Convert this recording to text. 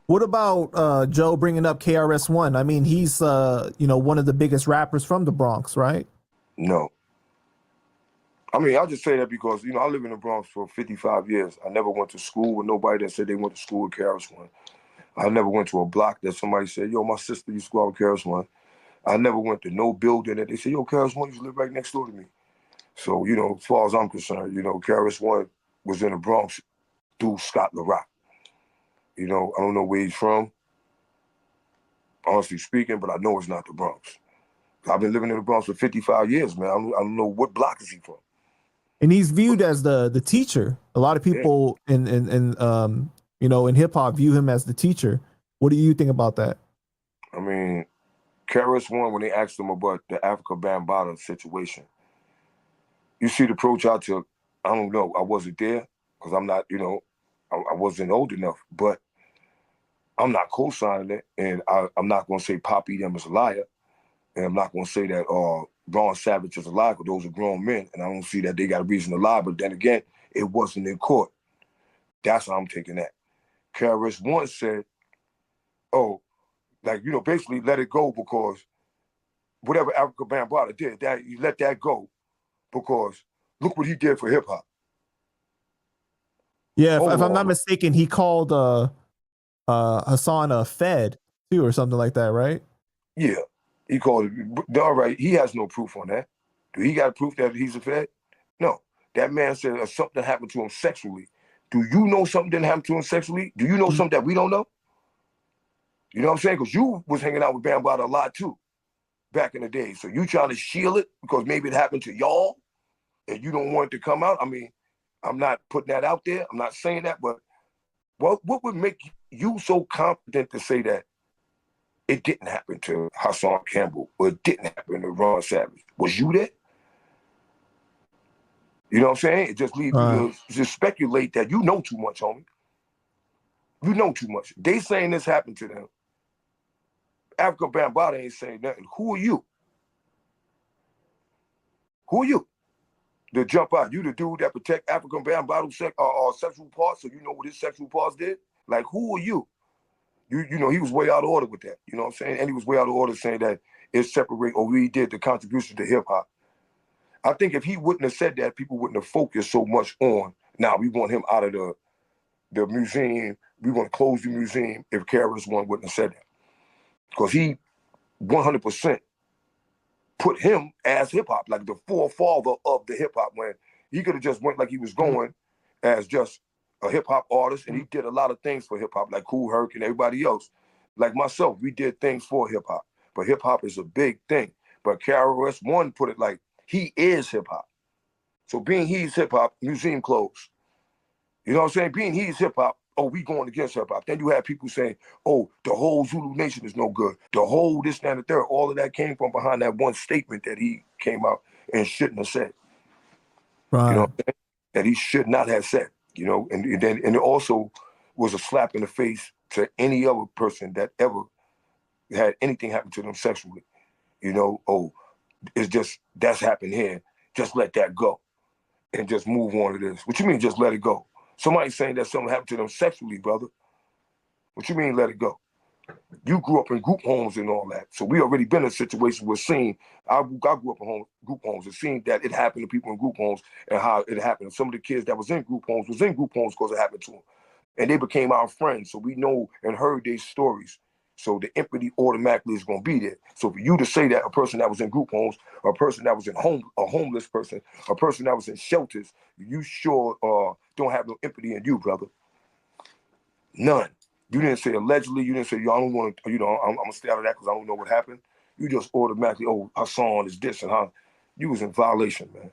What about Joe bringing up KRS-One? I mean, he's one of the biggest rappers from the Bronx, right? No. I mean, I'll just say that because, I live in the Bronx for 55 years. I never went to school with nobody that said they went to school with KRS-One. I never went to a block that somebody said, yo, my sister used to go out with KRS-One. I never went to no building that they said, yo, KRS-One used to live right next door to me. So, as far as I'm concerned, KRS-One was in the Bronx through Scott LaRock. I don't know where he's from, honestly speaking, but I know it's not the Bronx. I've been living in the Bronx for 55 years, man. I don't know what block is he from. And he's viewed as the teacher. A lot of people in hip hop view him as the teacher. What do you think about that? I mean, KRS-One, when they asked him about the Africa Bambaataa situation, you see the approach I took. I don't know. I wasn't there because I'm not, I wasn't old enough, but I'm not co-signing it, and I'm not going to say Poppy them is a liar, and I'm not going to say that Ron Savage is a liar, because those are grown men, and I don't see that they got a reason to lie, but then again, it wasn't in court. That's how I'm taking that. KRS-One said, basically let it go because whatever Africa Bambaataa did, that you let that go because look what he did for hip-hop. Yeah, if I'm not mistaken, he called Hassan a Fed too, or something like that, right? Yeah, he called it. All right, he has no proof on that. Do he got proof that he's a Fed? No. That man said something happened to him sexually. Do you know something didn't happen to him sexually? Do you know something that we don't know? You know what I'm saying? Because you was hanging out with Bambaataa a lot too back in the day. So you trying to shield it because maybe it happened to y'all and you don't want it to come out? I mean, I'm not putting that out there. I'm not saying that, but what would make you so confident to say that it didn't happen to Hassan Campbell or it didn't happen to Ron Savage? Was you there? You know what I'm saying? It just leaves you to speculate that you know too much, homie. You know too much. They saying this happened to them. Africa Bambaataa ain't saying nothing. Who are you? Who are you? To jump out. You the dude that protect African Bambaataa sexual parts, so you know what his sexual parts did? Like, who are you? You know, he was way out of order with that. You know what I'm saying? And he was way out of order saying that it separate or we did the contribution to hip hop. I think if he wouldn't have said that, people wouldn't have focused so much on, now we want him out of the museum, we want to close the museum, if KRS-One wouldn't have said that. Because he 100% put him as hip-hop, like the forefather of the hip-hop, when he could have just went like he was going as just a hip-hop artist, and he did a lot of things for hip-hop, like Kool Herc and everybody else. Like myself, we did things for hip-hop, but hip-hop is a big thing. But KRS-One put it like, he is hip-hop. So being he's hip-hop, museum closed. You know what I'm saying? Being he's hip-hop, we going against hip-hop. Then you have people saying, the whole Zulu Nation is no good. The whole this, that, and the third. All of that came from behind that one statement that he came out and shouldn't have said. Right. You know what I'm saying? That he should not have said. You know, and it also was a slap in the face to any other person that ever had anything happen to them sexually. You know, it's just, that's happened here. Just let that go and just move on to this. What you mean just let it go? Somebody's saying that something happened to them sexually, brother. What you mean let it go? You grew up in group homes and all that. So we already been in a situation where I grew up in group homes and seen that it happened to people in group homes and how it happened. Some of the kids that was in group homes because it happened to them. And they became our friends. So we know and heard their stories. So the empathy automatically is going to be there. So for you to say that a person that was in group homes, or a person that was in a homeless person, a person that was in shelters, you sure don't have no empathy in you, brother. None. You didn't say allegedly. You didn't say, yo, I don't want to, I'm going to stay out of that because I don't know what happened. You just automatically, Hassan is this and how. You was in violation, man.